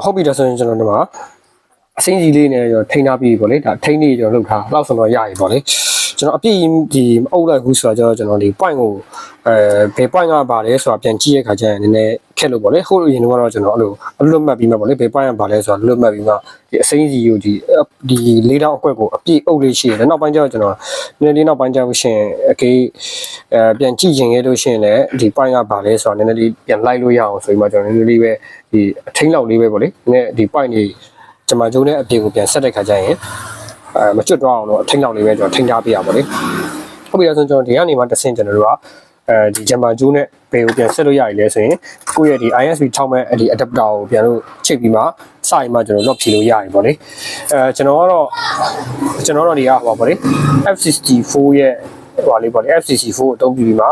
ဟုတ်ပြီဒါဆိုရင်ကျွန်တော်ဒီမှာအစိမ်းစီလေးနဲ့ထိန်းထားပြီးပေါ့လေဒါထိန်းလေးကျွန်တော်လုပ်ထားလောက်ဆိုတော့ရပြီပေါ့လေကျွန်တော်အပြည့်ဒီမအုပ်လိုက်ဘူးဆိုတော့ကျွန်တော်ဒီ point ကိုဘယ် point ကပါလဲဆိုတာပြန်ကြည့်ရခါကျရင်နည်းနည်းခက်လို့ပေါ့လေဟိုအရင်ကတော့ကျွန်တော်အဲ့လိုအလွတ်မှတ်ပြီးမှပေါ့လေဘယ် point ကပါလဲဆိုတာလွတ်မှတ်ပြီးမှဒီအစိမ်းစီကိုဒီလေးတောင်အကွက်ကိုအပြည့်အုပ်လေးရှိတယ်နောက်ပိုင်းကျတော့ကျွန်တော်နည်းနည်းလေးနောက်ပိုင်းကျလို့ရှိရင်အကေးပြန်ကြည့်ရင်ခဲ့လို့ရှိရင်လည်းဒီ point ကပါလဲဆိုတာနည်းနည်းလေးပြန်လိုက်လို့ရအောင်ဆိုပြီးမှကျွန်တော်နည်းနည်းလေးပဲဒီအထိန်းလောက်လေးပဲပေါ့လေနည်းဒီ point တွေကျွန်မကျုံးတဲ့အပြင်ကိုပြန်ဆက်တဲ့ခါကျရင်မကျွတ်တော့အောင်တော့အထိန်းလောက်လေးပဲကျွန်တော်ထိန်းထားပေးရပါလေဟုတ်ပြီဒါဆိုကျွန်တော်ဒီကနေမှတစ်ဆင့်ကျွန်တော်တို့ကဒီဂျမ်မာဂျိုးနဲ့ဘေကိုပြန်ဆက်လို့ရပြီလဲဆိုရင်ကိုယ့်ရဲ့ဒီ ISP ထောက်မဲ့ဒီ adapter ကိုပြန်လို့ချိန်ပြီးမှစရင်မှကျွန်တော် lock ဖြေလို့ရပြီပေါ့လေကျွန်တော်တော့ဒီကဟောပါပေါ့လေ F64 ရဲ့ဟိုလေးပေါ့လေ F64 ကိုအသုံးပြုပြီးမှ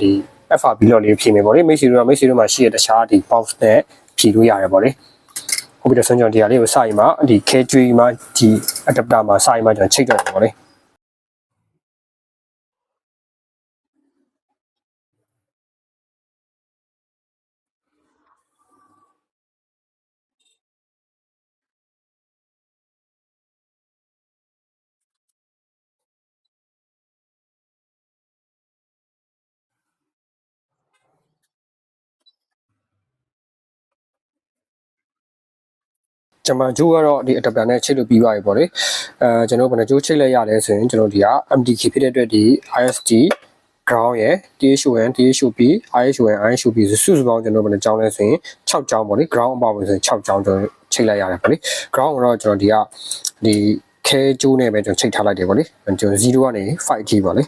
ဒီ FRB lock လေးဖြေမယ်ပေါ့လေမိတ်ဆွေတို့မှာရှိတဲ့တခြားဒီ box နဲ့ဖြေလို့ရတယ်ပေါ့လေဟုတ်ပြီဒါဆိုကျွန်တော်ဒီဟာလေးကိုစရင်မှဒီခဲကျွေးမှဒီ adapter မှာစရင်မှကျွန်တော်ချိန်တော့တယ်ပေါ့လေကျွန်မဂျိုးကတော့ဒီ adapter နဲ့ချိတ်လို့ပြီးသွားပြီပေါ့လေကျွန်တော်ဘယ်နှဂျိုးချိတ်လိုက်ရလဲဆိုရင်ကျွန်တော်ဒီက MTK ဖြစ်တဲ့အတွက်ဒီ ISD ground ရယ် THON THOP IHON IHOP စုစုပေါင်းကျွန်တော်ဘယ်နှကြောင်းလဲဆိုရင်6ကြောင်းပေါ့လေ ground အပေါင်းဆိုရင်6ကြောင်းကျွန်တော်ချိတ်လိုက်ရတယ်ပေါ့လေ ground ကတော့ကျွန်တော်ဒီကဒီခဲကျိုးနဲ့ပဲကျွန်တော်ချိန်ထားလိုက်တယ်ပေါ့လေကျွန်တော်0ကနေ 5G ပေါ့လေ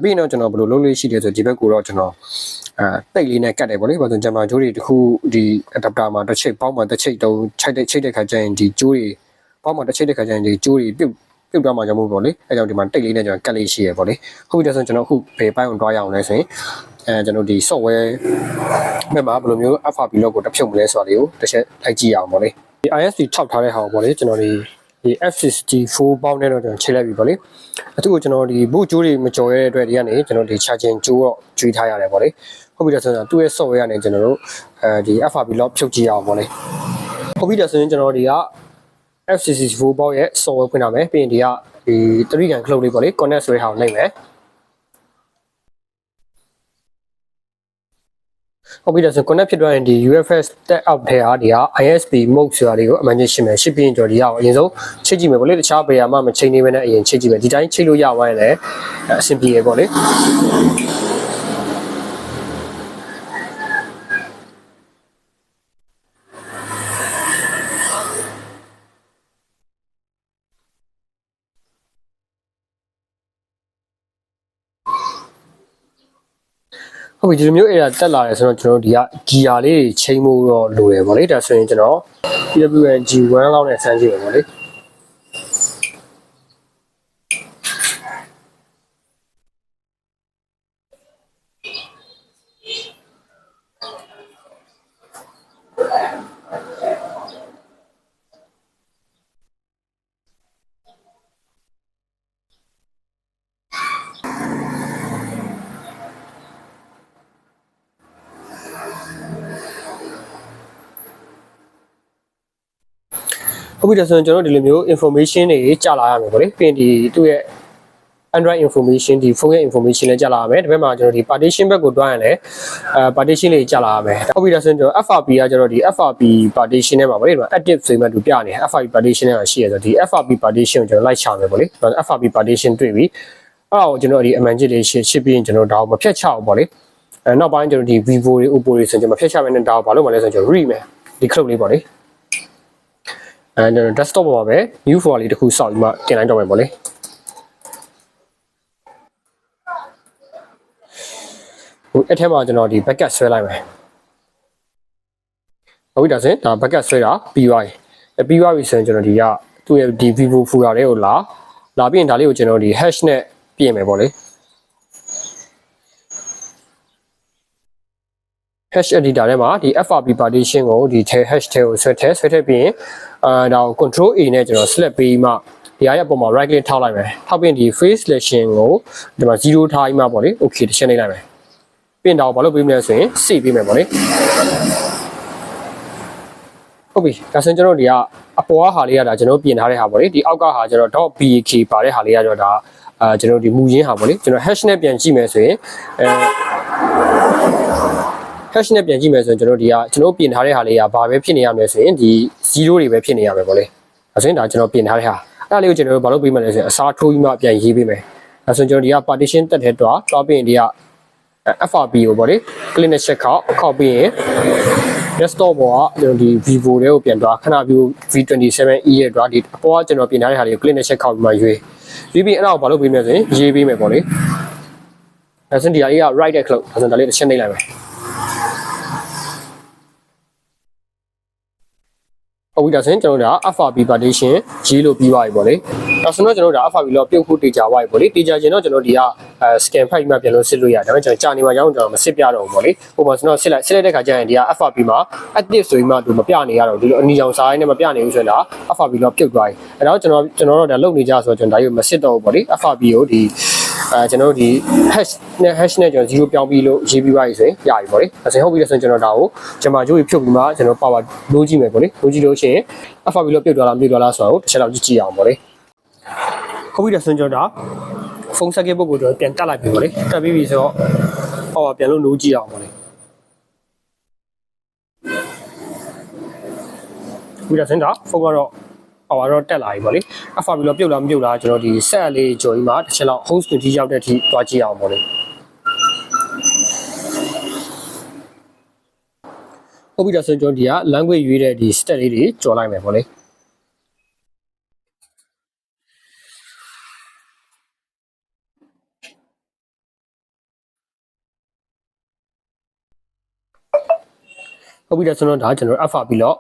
ပြီးရင်တော့ကျွန်တော်ဘယ်လိုလုပ်လို့ရှိတယ်ဆိုဒီဘက်ကိုတော့ကျွန်တော်တိတ်လေးနဲ့ကတ်တယ်ပေါ့လေဘာလို့ဂျမ်မာဂျိုးတွေတခုဒီ adapter မှာတစ်ချိတ်ပေါင်းမှာတစ်ချိတ်တုံးချိတ်တဲ့ခါကျရင်ဒီဂျိုးတွေပေါင်းမှာတစ်ချိတ်တဲ့ခါကျရင်ဒီဂျိုးတွေပြုတ်သွားမှာကြောင့်မို့ပေါ့လေအဲကြောင့်ဒီမှာတိတ်လေးနဲ့ကျွန်တော်ကတ်လေးရှိရပေါ့လေဟုတ်ပြီဒါဆိုကျွန်တော်အခုဘယ်ပိုင်းကိုတွားရအောင်လဲဆိုရင်ကျွန်တော်ဒီ software ဘက်မှာဘယ်လိုမျိုး FRB log ကိုတက်ဖြုတ်မလဲဆိုတာလေးကိုတစ်ချက်လိုက်ကြည့်အောင်ပေါ့လေဒီ ISP ထောက်ထားတဲ့ဟာကိုပေါ့လေကျွန်တော်ဒီ F64 ပေါင်းနဲ့တော့ကျွန်တော်ချိန်လိုက်ပြီပေါ့လေအခုကိုကျွန်တော်ဒီ boot ကြိုးတွေမကြော်ရတဲ့အတွက်ဒီကနေကျွန်တော်ဒီ charging ကြိုးတော့ကျွေးထားရတယ်ပေါ့လေဟုတ်ပြီဒါဆိုရင်သူ့ရဲ့ software ကနေကျွန်တော်တို့ဒီ FRB log ဖြုတ်ကြည့်အောင်ပေါ့လေဟုတ်ပြီဒါဆိုရင်ကျွန်တော်ဒီက F64 ပေါင်းရဲ့ software ဖွင့်ရမယ်ပြီးရင်ဒီကဒီ3 can cloud လေးပေါ့လေ connect ဆွဲထားအောင်လိုက်မယ်ဟုတ်ပြီဒါဆို connect ဖြစ်သွားရင်ဒီ UFS tag out ထဲဟာဒီက ISP mode ဆိုတာလေးကိုအမှန်ကြီးရှင်းမယ်ရှင်းပြီးရင်ကျွန်တော်ဒီရအောင်အရင်ဆုံးချိတ်ကြည့်မယ်ပေါ့လေတခြားဘယ်ဟာမှမချိန်နေဘဲနဲ့အရင်ချိတ်ကြည့်မယ်ဒီတိုင်းချိတ်လို့ရသွားရင်လည်းအဆင်ပြေရပေါ့လေဟုတ်ပြီဒီလိုမျိုး error တက်လာတယ်ဆိုတော့ကျွန်တော်တို့ဒီက gear လေးတွေချိန်ဖို့တော့လိုတယ်ပေါ့လေဒါဆိုရင်ကျွန်တော် PWM G1 လောက်နဲ့ဆန်းကြည့်ရပေါ့လေ ဟုတ်ပြီဒါဆိုရင်ကျွန်တော်ဒီလိုမျိုး information တွေကြာလာရမယ်ပေါ့လေပြီးရင်ဒီသူ့ရဲ့ Android information ဒီ phone ရဲ့ information လည်းကြာလာရမယ်ဒါပေမဲ့ကျွန်တော်ဒီ partition ဘက်ကိုတွားရင်လည်းpartition လေးကြာလာရမယ်ဟုတ်ပြီဒါဆိုရင်ကျွန်တော် FRP ကကျတော့ဒီ FRP partition ထဲမှာပေါ့လေဒီမှာ active ဆိုမှသူပြနေ FRP partition ထဲမှာရှိရဆိုဒီ FRP partition ကိုကျွန်တော်လိုက်ချမယ်ပေါ့လေ FRP partition တွေ့ပြီအဲ့ဒါကိုကျွန်တော်ဒီအမှန်ကြီးလေးရှင်းပြီးရင်ကျွန်တော်ဒါကိုမဖြတ်ချအောင်ပေါ့လေနောက်ပိုင်းကျွန်တော်ဒီ Vivo တွေ Oppo တွေဆိုရင်ကျွန်တော်မဖြတ်ချမယ်နဲ့ဒါကိုဘာလို့မလဲဆိုရင်ကျွန်တော် read မယ်ဒီ cloud လေးပေါ့လေကျွန်တော် desktop ပေါ်မှာပဲ new folder လေးတစ်ခုစောက်ပြီးမှတင်လိုက်တော့မယ်ပေါ့လေအဲ့ထဲမှာကျွန်တော်ဒီ backup ဆွဲလိုက်မယ်ဟုတ်ပြီဒါဆိုရင်ဒါ backup ဆွဲတာပြီးသွားပြီပြီးသွားပြီဆိုရင်ကျွန်တော်ဒီကသူ့ရဲ့ဒီ Vivo folder လေးကိုလာပြီးရင်ဒါလေးကိုကျွန်တော်ဒီ hash နဲ့ပြင်မယ်ပေါ့လေ hash editor ထဲမှာဒီ FRP partition ကိုဒီ hash ထဲကိုဆွဲထည့်ပြီးရင်ဒါကို control A နဲ့ကျွန်တော် select ပြီးမှဒီအရာအပေါ်မှာ right click ထောက်လိုက်မယ်ထောက်ပြီးဒီ face selection ကိုဒီမှာ0ထားပြီးမှပေါ့လေ okay တစ်ချက်နှိပ်လိုက်မယ်ပြင်တော့ဘာလို့ပေးမလဲဆိုရင် save ပေးမယ်ပေါ့လေဟုတ်ပြီဒါဆိုရင်ကျွန်တော်ဒီကအပေါ်ဟာလေးကဒါကျွန်တော်ပြင်ထားတဲ့ဟာပေါ့လေဒီအောက်ကဟာကျွန်တော် .bak ပါတဲ့ဟာလေးကတော့ဒါကျွန်တော်ဒီမူရင်းဟာပေါ့လေကျွန်တော် hash နဲ့ပြန်ကြည့်မယ်ဆိုရင်hash နဲ့ပြန်ကြည့်မယ်ဆိုရင်ကျွန်တော်ဒီကကျွန်တော်ပြင်ထားတဲ့ဟာလေးကဘာပဲဖြစ်နေရမလဲဆိုရင်ဒီ0တွေပဲဖြစ်နေရမယ်ပေါ့လေအဲဆိုရင်ဒါကျွန်တော်ပြင်ထားတဲ့ဟာအဲ့ဒါလေးကိုကျွန်တော်ဘာလို့ပေးမလဲဆိုရင်အစားထိုးပြီးမှပြန်ရေးပေးမယ်အဲဆိုရင်ကျွန်တော်ဒီက partition တက်ထဲတွားပြီးရင်ဒီကFRP ကိုပေါ့လေ click နဲ့ check ခောက်ပြီးရင် desktop ပေါ်ကကျွန်တော်ဒီ Vivo တွေကိုပြန်သွားခဏ Vivo V27e ရဲ့တွားဒီအပေါ်ကကျွန်တော်ပြင်ထားတဲ့ဟာတွေကို click နဲ့ check ခောက်ပြီးမှရွေးပြီးအဲ့ဒါကိုဘာလို့ပေးမလဲဆိုရင်ရေးပေးမယ်ပေါ့လေဒါဆိုရင်ဒီအရာက right တဲ့ clock ဒါဆိုရင်ဒါလေးတစ်ချက်နှိပ်လိုက်မယ်ဟုတ်ပြီဒါဆိုရင်ကျွန်တော်တို့က FRP partition ရေးလို့ပြီးသွားပြီပေါ့လေဒါဆိုတော့ကျွန်တော်တို့က FRP လောက်ပြုတ်ဖို့တေချာသွားပြီပေါ့လေတေချာကျင်တော့ကျွန်တော်ဒီကscan file မှပြန်လို့စစ်လို့ရတယ်ဒါပေမဲ့ကျွန်တော်ကြာနေမှာကြောင်းကျွန်တော်မစစ်ပြတော့ဘူးပေါ့လေဟိုမှာကျွန်တော်စစ်လိုက်တဲ့ခါကျရင်ဒီက FRP မှာ active ဆိုပြီးမှသူမပြနေရတော့ဒီလိုအနီရောင်စာရိုင်းနဲ့မပြနေဘူးဆိုတော့ FRP လောက်ပြုတ်သွားပြီအဲတော့ကျွန်တော်တို့ဒါလုပ်နေကြဆိုတော့ကျွန်တော်ဒါကြီးမစစ်တော့ဘူးပေါ့လေ FRP ကိုဒီကျွန်တော်တို့ဒီ hash နဲ့ကျွန်တော်0ပြောင်းပြီးလို့ရေးပြီးပါပြီဆိုရင်ရပြီပေါ့လေအဲဆိုဟုတ်ပြီဆိုရင်ကျွန်တော်ဒါကိုကျွန်မကြိုးဖြုတ်ပြီးမှကျွန်တော် power လို့ကြည့်မယ်ပေါ့လေလို့ကြည့်လို့ရှိရင် FRP လို့ပြုတ်သွားလားမပြုတ်သွားလားဆိုတော့တစ်ချက်လောက်ကြည့်အောင်ပေါ့လေဟုတ်ပြီဆိုရင်ကျွန်တော်ဒါဖုန်း circuit board ကိုကျွန်တော်ပြန်တက်လိုက်ပြီပေါ့လေတက်ပြီးပြီဆိုတော့ power ပြန်လို့လို့ကြည့်အောင်ပေါ့လေဒီတော့စင်တာဖုန်းကတော့power တော့တက်လာပြီပေါ့လေ FRP လို့ပြုတ်လားမပြုတ်လားကျွန်တော်ဒီ set လေးကြော်ပြီးမှတစ်ချက်လောက် host တီးရောက်တဲ့အထိတွားကြည့်အောင်ပေါ့လေဟုတ်ပြီဒါဆိုရင်ကျွန်တော်ဒီက language ရွေးတဲ့ဒီ step လေးတွေကြော်လိုက်မယ်ပေါ့လေဟုတ်ပြီဒါဆိုတော့ဒါကျွန်တော် FRP လို့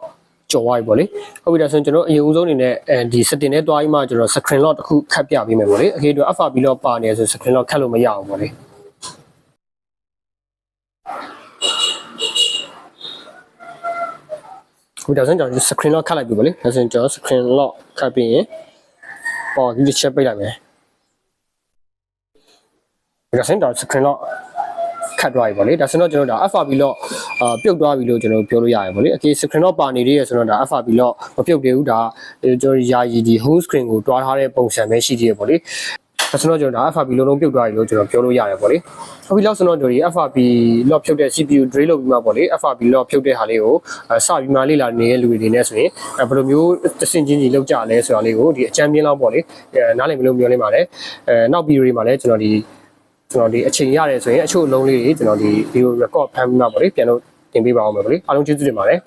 ကြော်သွားပြီပေါ့လေဟုတ်ပြီဒါဆိုရင်ကျွန်တော်အရင်ဦးဆုံးအနေနဲ့ဒီ setting နဲ့တွားပြီးမှကျွန်တော် screen lock တစ်ခုခတ်ပြပေးမယ်ပေါ့လေအခေတို့ FRP လို့ပါနေဆို screen lock ခတ်လို့မရအောင်ပေါ့လေဟုတ်ဒါဆိုရင်ကျွန်တော် screen lock ခတ်လိုက်ပြီပေါ့လေဒါဆိုရင်ကျွန်တော် screen lock ခတ်ပြီးရင်ပေါ်ဒီချက်ပိတ်လိုက်မယ်ဒါဆိုရင်တော့ screen lock ခတ်သွားပြီပေါ့လေဒါဆိုတော့ကျွန်တော်ဒါ FRP လို့ပြုတ်သွားပြီလို့ကျွန်တော်ပြောလို့ရတယ်ပေါ့လေအကေ screen lock ပါနေသေးရဆိုတော့ဒါ FRP လို့မပြုတ်သေးဘူးဒါကျွန်တော်ယာယီဒီ home screen ကိုတွားထားတဲ့ပုံစံပဲရှိသေးရပေါ့လေဒါဆိုတော့ကျွန်တော်ဒါ FRP လုံးလုံးပြုတ်သွားပြီလို့ကျွန်တော်ပြောလို့ရတယ်ပေါ့လေအခုလောက်ဆိုတော့ကျွန်တော်ဒီ FRP လို့ဖြုတ်တဲ့ CPU drain လုပ်ပြီးမှပေါ့လေ FRP လို့ဖြုတ်တဲ့ဟာလေးကိုစပြီးမှလေ့လာနေတဲ့လူတွေနေဆိုရင်ဘယ်လိုမျိုးတဆင့်ချင်းကြီးလောက်ကြလဲဆိုတာလေးကိုဒီအကြမ်းပြင်းလောက်ပေါ့လေနားလည်မလို့ပြောနေပါလေနောက်ဗီဒီယိုတွေမှာလည်းကျွန်တော်ဒီအချိန်ရတယ်ဆိုရင်အချို့အလုံးလေးတွေကျွန်တော်ဒီ video record ဖမ်းပြီးမှပေါ့လေပြန်လို့တင်ပေးပါအောင်မယ်ပေါ့လေအားလုံးကျေးဇူးတင်ပါတယ်